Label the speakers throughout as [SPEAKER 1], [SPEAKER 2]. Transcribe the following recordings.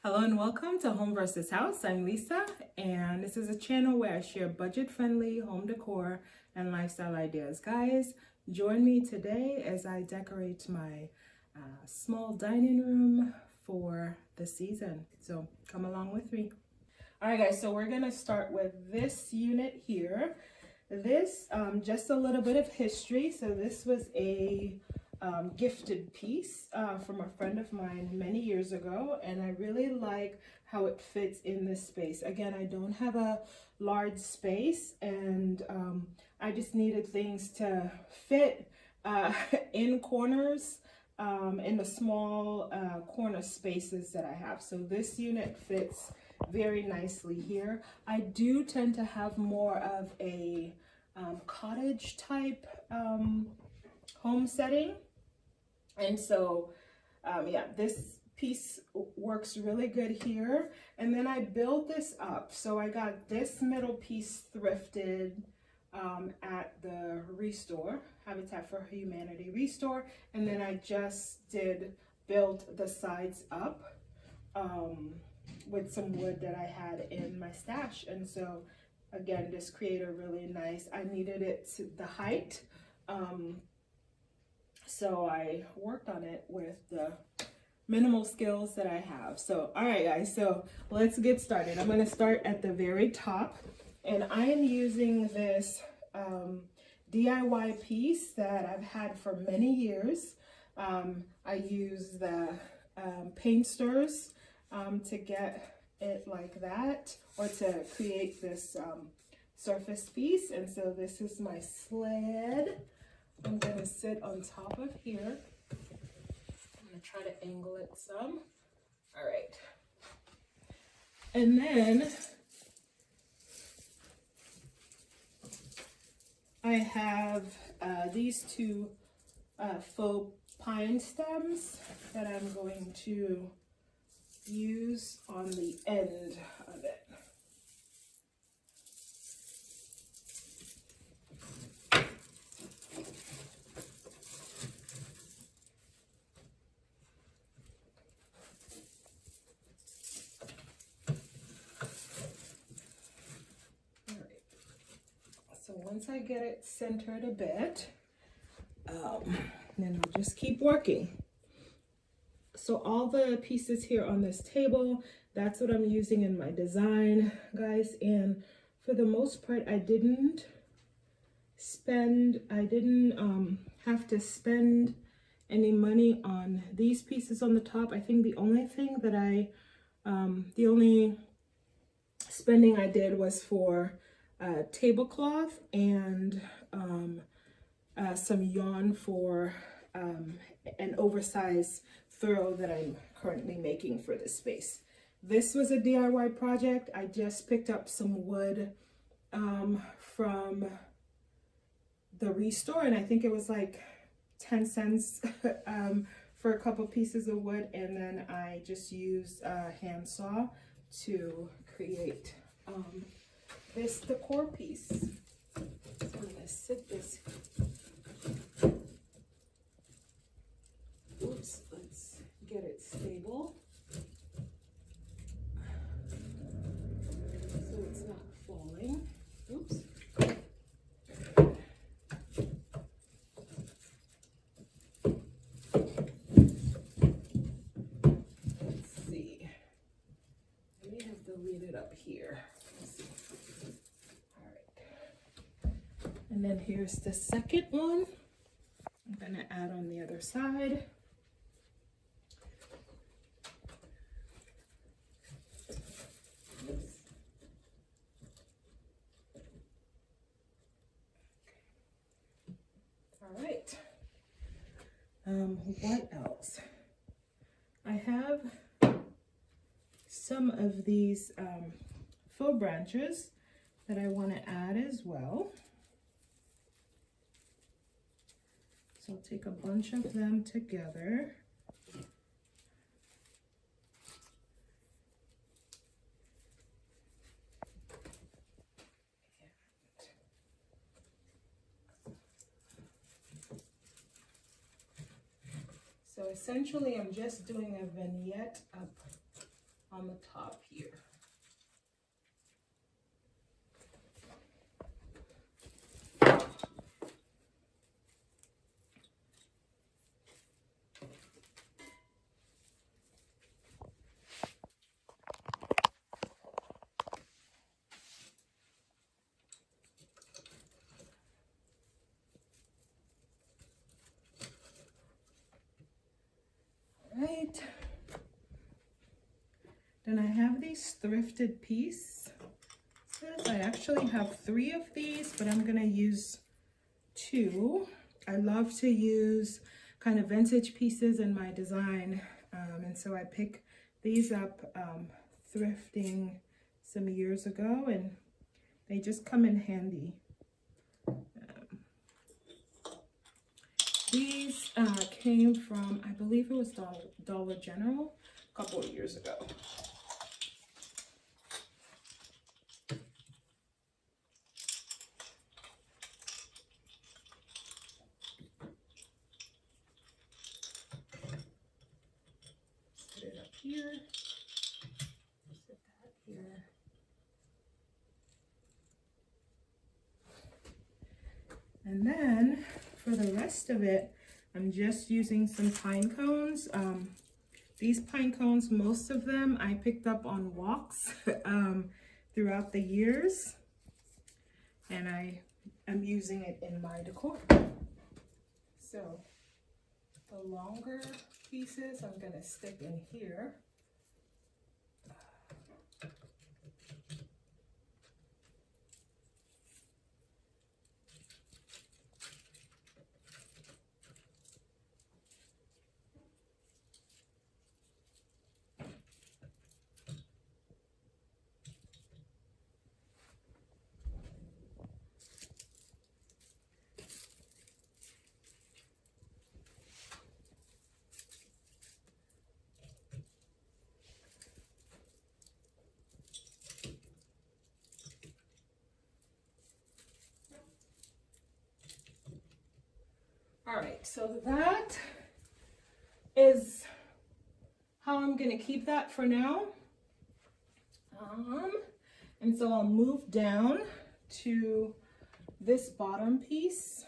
[SPEAKER 1] Hello and welcome to Home versus House. I'm Lisa, and this is a channel where I share budget-friendly home decor and lifestyle ideas. Guys, join me today as I decorate my small dining room for the season. So come along with me. All right, guys, so we're gonna start with this unit here. This, just a little bit of history. So this was a gifted piece from a friend of mine many years ago, and I really like how it fits in this space. Again, I don't have a large space, and I just needed things to fit in corners, in the small corner spaces that I have. So this unit fits very nicely here. I do tend to have more of a cottage type home setting, and so yeah, this piece works really good here. And then I built this up, so I got this middle piece thrifted at the Restore, Habitat for Humanity Restore, and then I just built the sides up with some wood that I had in my stash. And so again, this created a really nice, I needed it to the height, so I worked on it with the minimal skills that I have. So all right, guys, so let's get started. I'm going to start at the very top, and I am using this DIY piece that I've had for many years. I use the paint stirrers to get it like that, or to create this surface piece. And so this is my sled. I'm going to sit on top of here. I'm going to try to angle it some. All right. And then I have these two faux pine stems that I'm going to use on the end of it. All right. So once I get it centered a bit, then I'll just keep working. So all the pieces here on this table, that's what I'm using in my design, guys. And for the most part, I didn't have to spend any money on these pieces on the top. I think the only thing that the only spending I did was for tablecloth and some yarn for an oversized throw that I'm currently making for this space. This was a DIY project. I just picked up some wood from the Restore, and I think it was like 10 cents for a couple pieces of wood, and then I just used a handsaw to create this decor piece. So I'm gonna sit this. Oops, let's get it stable so it's not falling. Oops. Let's see. I may have to leave it up here. Let's see. All right. And then here's the second one. I'm gonna add on the other side. All right. What else? I have some of these faux branches that I want to add as well. So I'll take a bunch of them together. So essentially I'm just doing a vignette up on on the top here. Right. Then I have these thrifted pieces. I actually have 3 of these, but I'm gonna use 2. I love to use kind of vintage pieces in my design, and so I pick these up thrifting some years ago, and they just come in handy. These came from, I believe it was Dollar General a couple of years ago. Put it up here. Set that here. And then for the rest of it, I'm just using some pine cones. These pine cones, most of them I picked up on walks throughout the years, and I am using it in my decor. So the longer pieces I'm gonna stick in here. All right, so that is how I'm gonna keep that for now. And so I'll move down to this bottom piece.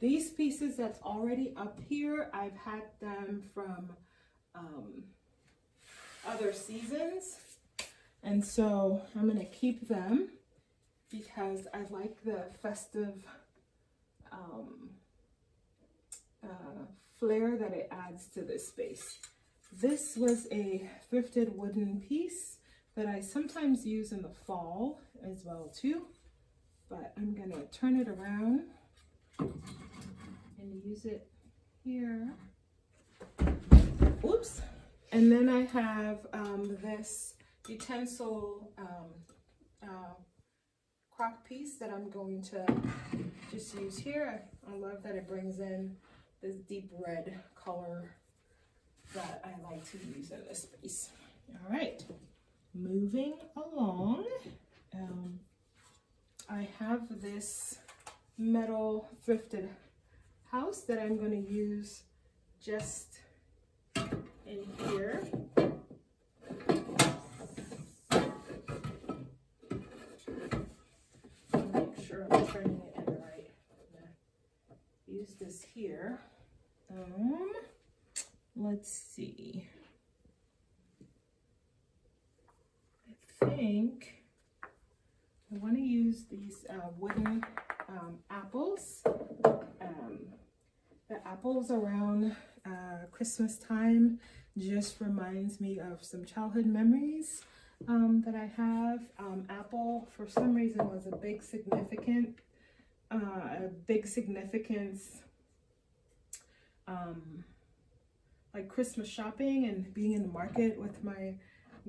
[SPEAKER 1] These pieces that's already up here, I've had them from other seasons. And so I'm gonna keep them because I like the festive flair that it adds to this space. This was a thrifted wooden piece that I sometimes use in the fall as well too, but I'm gonna turn it around and use it here. Oops. And then I have this utensil crock piece that I'm going to just use here. I love that it brings in this deep red color that I like to use in this space. All right, moving along. I have this metal thrifted house that I'm going to use just in here. Make sure I'm turning it in right. I'm gonna use this here. Let's see. I think I want to use these wooden apples. The apples around Christmas time just reminds me of some childhood memories that I have. Apple, for some reason, was a big significance like Christmas shopping and being in the market with my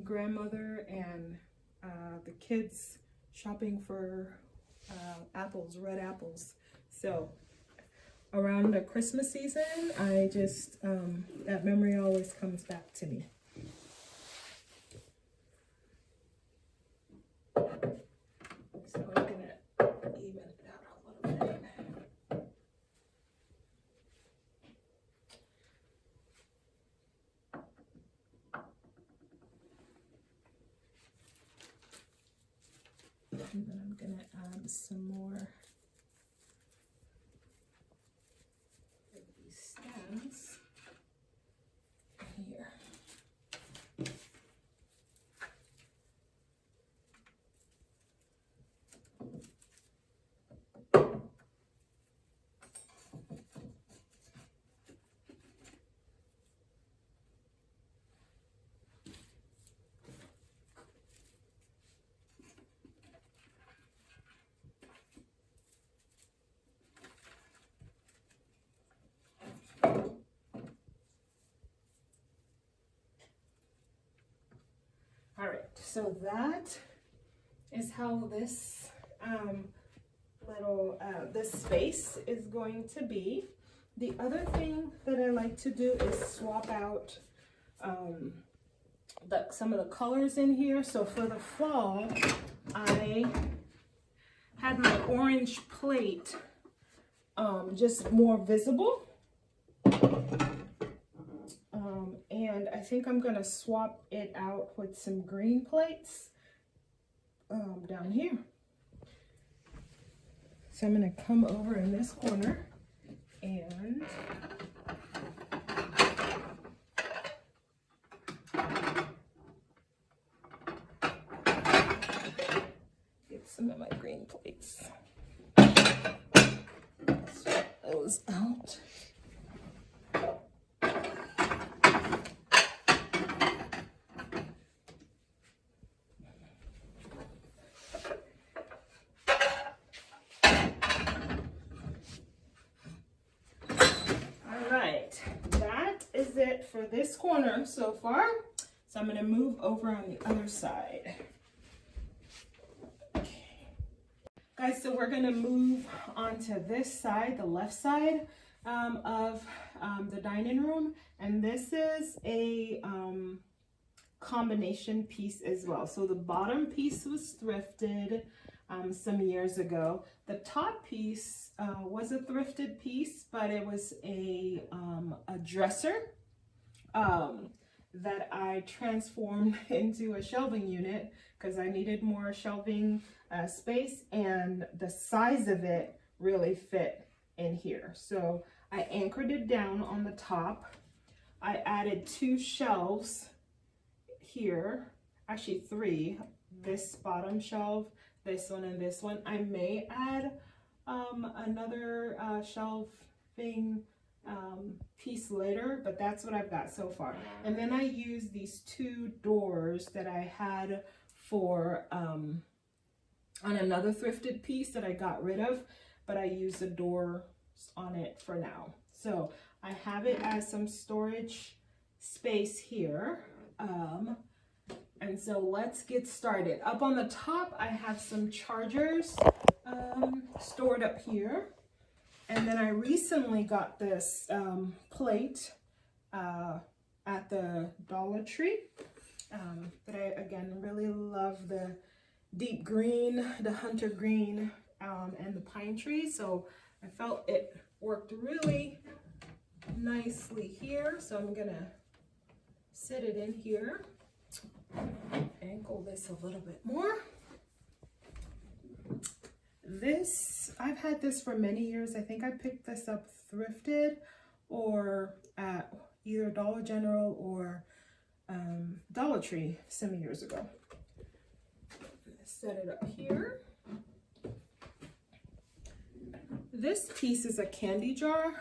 [SPEAKER 1] grandmother and the kids shopping for apples, red apples. So around the Christmas season, I just, that memory always comes back to me. So I'm gonna even it out a little bit. And then I'm gonna add some more of these stems here. All right, so that is how this this space is going to be. The other thing that I like to do is swap out some of the colors in here. So for the fall, I had my orange plate just more visible. And I think I'm gonna swap it out with some green plates down here. So I'm gonna come over in this corner and get some of my green plates. Swap those out. It for this corner so far, so I'm going to move over on the other side. Okay. Guys, so we're going to move onto this side, the left side of the dining room, and this is a combination piece as well. So the bottom piece was thrifted some years ago. The top piece was a thrifted piece, but it was a dresser that I transformed into a shelving unit because I needed more shelving space, and the size of it really fit in here. So I anchored it down on the top. I added 2 shelves here, actually 3, this bottom shelf, this one, and this one. I may add another shelving piece later, but that's what I've got so far. And then I use these 2 doors that I had for on another thrifted piece that I got rid of, but I use the doors on it for now. So I have it as some storage space here. And so let's get started. Up on the top, I have some chargers stored up here. And then I recently got this plate at the Dollar Tree. But I, again, really love the deep green, the hunter green, and the pine tree. So I felt it worked really nicely here. So I'm gonna sit it in here. Angle this a little bit more. This, I've had this for many years. I think I picked this up thrifted or at either Dollar General or Dollar Tree some years ago. Set it up here. This piece is a candy jar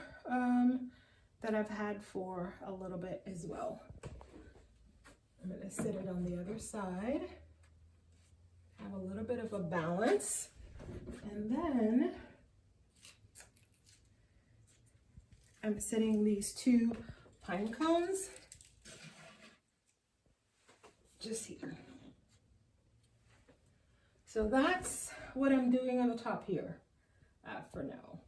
[SPEAKER 1] that I've had for a little bit as well. I'm going to sit it on the other side, have a little bit of a balance, and then I'm sitting these 2 pine cones just here. So that's what I'm doing on the top here for now.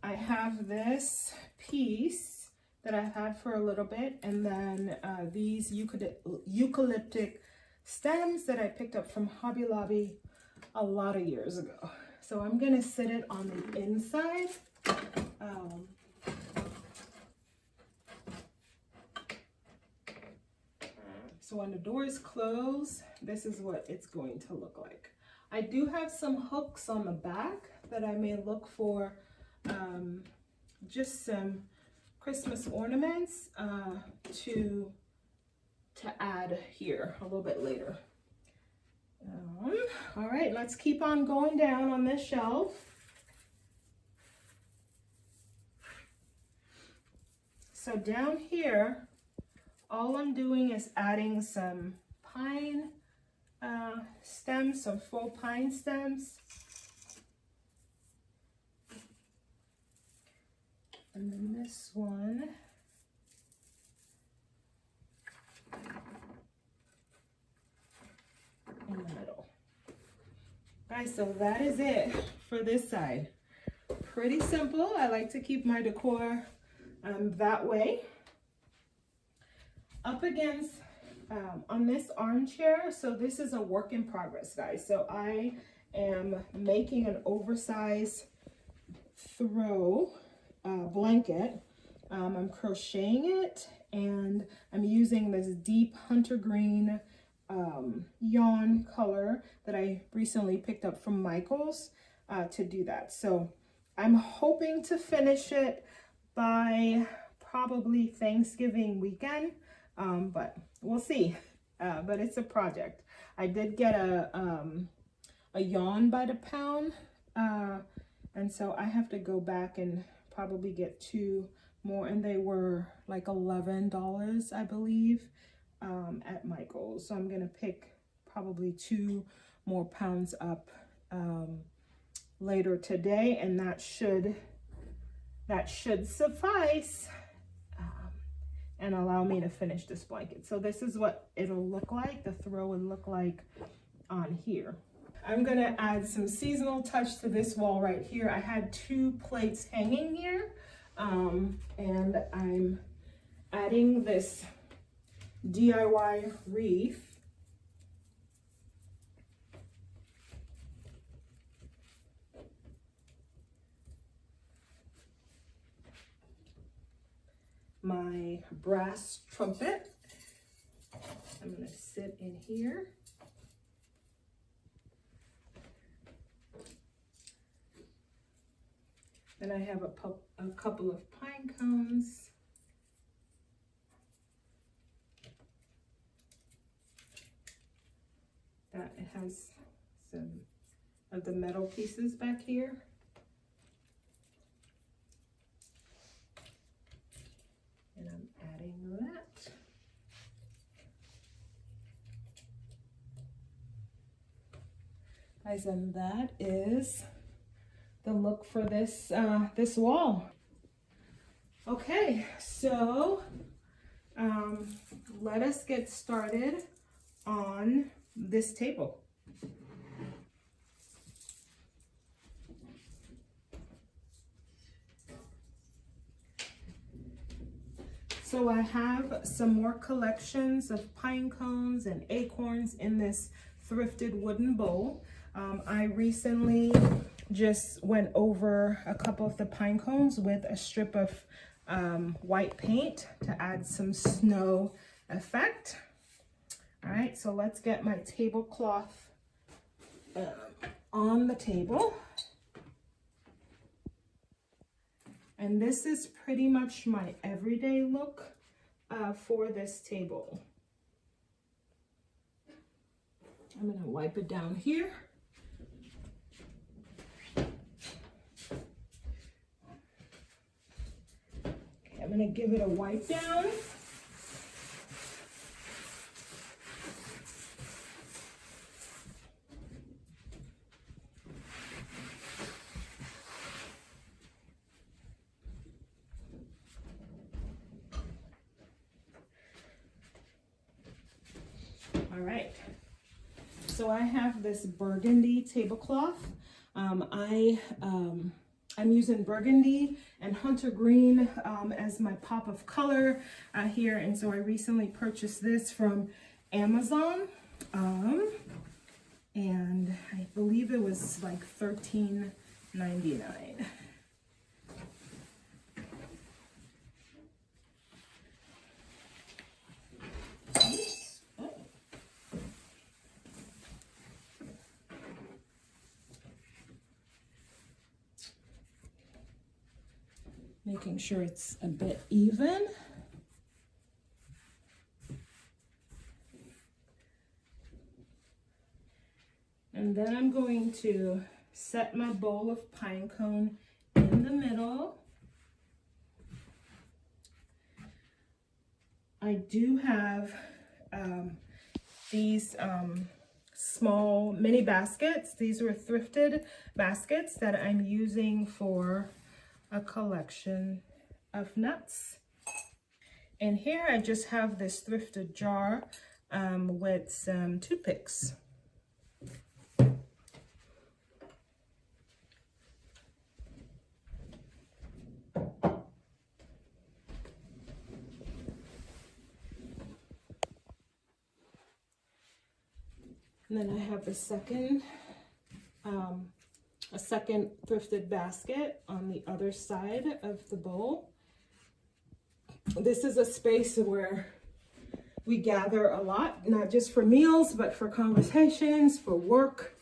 [SPEAKER 1] I have this piece that I've had for a little bit, and then these eucalyptic stems that I picked up from Hobby Lobby a lot of years ago. So I'm gonna sit it on the inside. So when the doors close, this is what it's going to look like. I do have some hooks on the back that I may look for just some Christmas ornaments to add here a little bit later. All right, let's keep on going down on this shelf. So down here, all I'm doing is adding some pine stems, some faux pine stems. And then this one. In the middle. Guys, so that is it for this side. Pretty simple. I like to keep my decor that way. Up against on this armchair, so this is a work in progress, guys. So I am making an oversized throw blanket. I'm crocheting it, and I'm using this deep hunter green yarn color that I recently picked up from Michael's to do that. So I'm hoping to finish it by probably Thanksgiving weekend, but we'll see. But it's a project. I did get a yarn by the pound, and so I have to go back and probably get 2 more, and they were like $11, I believe, at Michael's. So I'm gonna pick probably 2 more pounds up later today, and that should suffice and allow me to finish this blanket. So this is what it'll look like. The throw would look like on here. I'm gonna add some seasonal touch to this wall right here. I had 2 plates hanging here, and I'm adding this DIY wreath. My brass trumpet. I'm gonna sit in here. Then I have a couple of pine cones. That it has some of the metal pieces back here. And I'm adding that. Guys, and that is the look for this this wall. Okay, so let us get started on this table. So I have some more collections of pine cones and acorns in this thrifted wooden bowl. I recently just went over a couple of the pine cones with a strip of white paint to add some snow effect. All right, so let's get my tablecloth on the table. And this is pretty much my everyday look for this table. I'm gonna wipe it down here. Okay, I'm gonna give it a wipe down. All right, so I have this burgundy tablecloth. I'm using burgundy and hunter green as my pop of color here, and so I recently purchased this from Amazon, and I believe it was like $13.99. Oops. Oh. making sure it's a bit even. And then I'm going to set my bowl of pine cone in the middle. I do have these small mini baskets. These were thrifted baskets that I'm using for a collection of nuts. And here I just have this thrifted jar with some toothpicks. And then I have a second thrifted basket on the other side of the bowl. This is a space where we gather a lot, not just for meals, but for conversations, for work,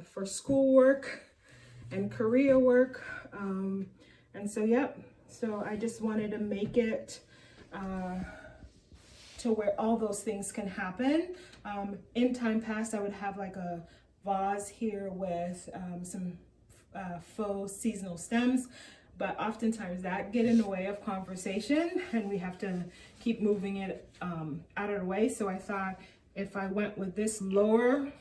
[SPEAKER 1] for schoolwork and career work. And so, yep, so I just wanted to make it to where all those things can happen. In time past, I would have like a vase here with some faux seasonal stems, but oftentimes that get in the way of conversation and we have to keep moving it out of the way. So I thought if I went with this lower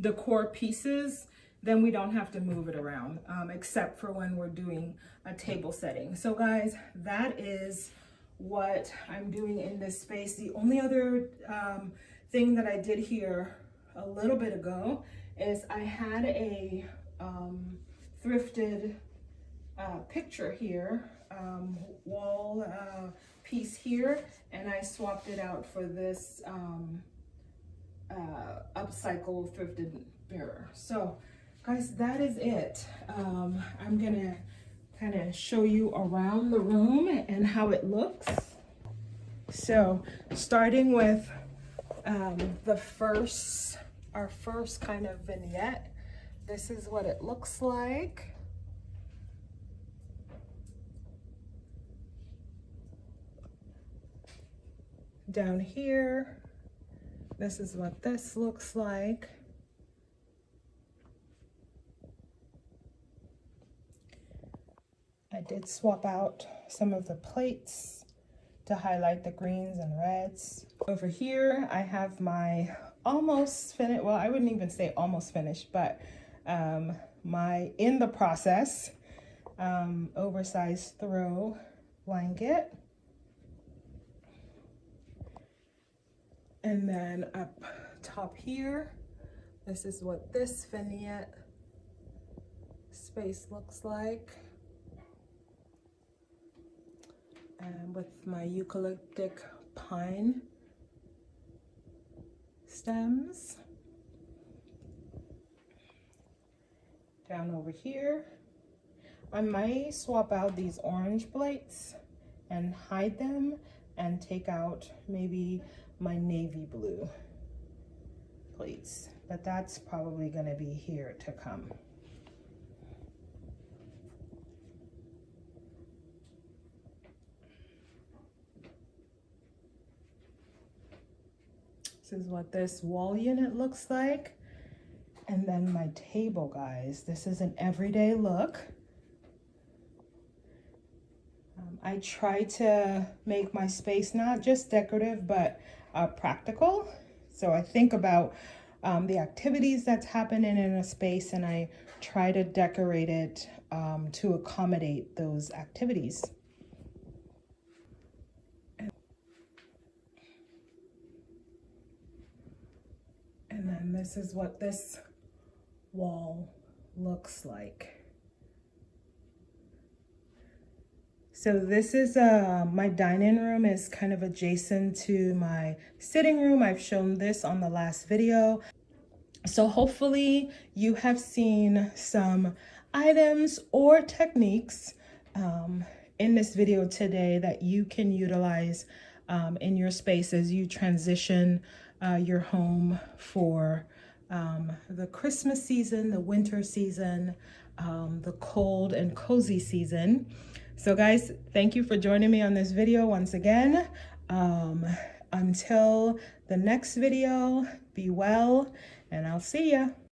[SPEAKER 1] decor pieces, then we don't have to move it around, except for when we're doing a table setting. So guys, that is what I'm doing in this space. The only other thing that I did here a little bit ago is I had a thrifted picture here, wall piece here, and I swapped it out for this upcycle thrifted mirror. So guys, that is it. I'm gonna kind of show you around the room and how it looks. So starting with our first kind of vignette, this is what it looks like. Down here, this is what this looks like. I did swap out some of the plates to highlight the greens and reds. Over here, I have my almost finished, well, I wouldn't even say almost finished, but my in the process oversized throw blanket. And then up top here, this is what this vignette space looks like. And with my eucalyptic pine stems. Down over here, I might swap out these orange plates and hide them and take out maybe my navy blue plates, but that's probably going to be here to come. This is what this wall unit looks like. And then my table, guys. This is an everyday look. I try to make my space not just decorative, but practical. So I think about the activities that's happening in a space, and I try to decorate it to accommodate those activities. And then this is what this wall looks like. So this is my dining room is kind of adjacent to my sitting room. I've shown this on the last video. So hopefully you have seen some items or techniques in this video today that you can utilize in your space as you transition your home for the Christmas season, the winter season, the cold and cozy season. So guys, thank you for joining me on this video once again. Until the next video, be well, and I'll see ya.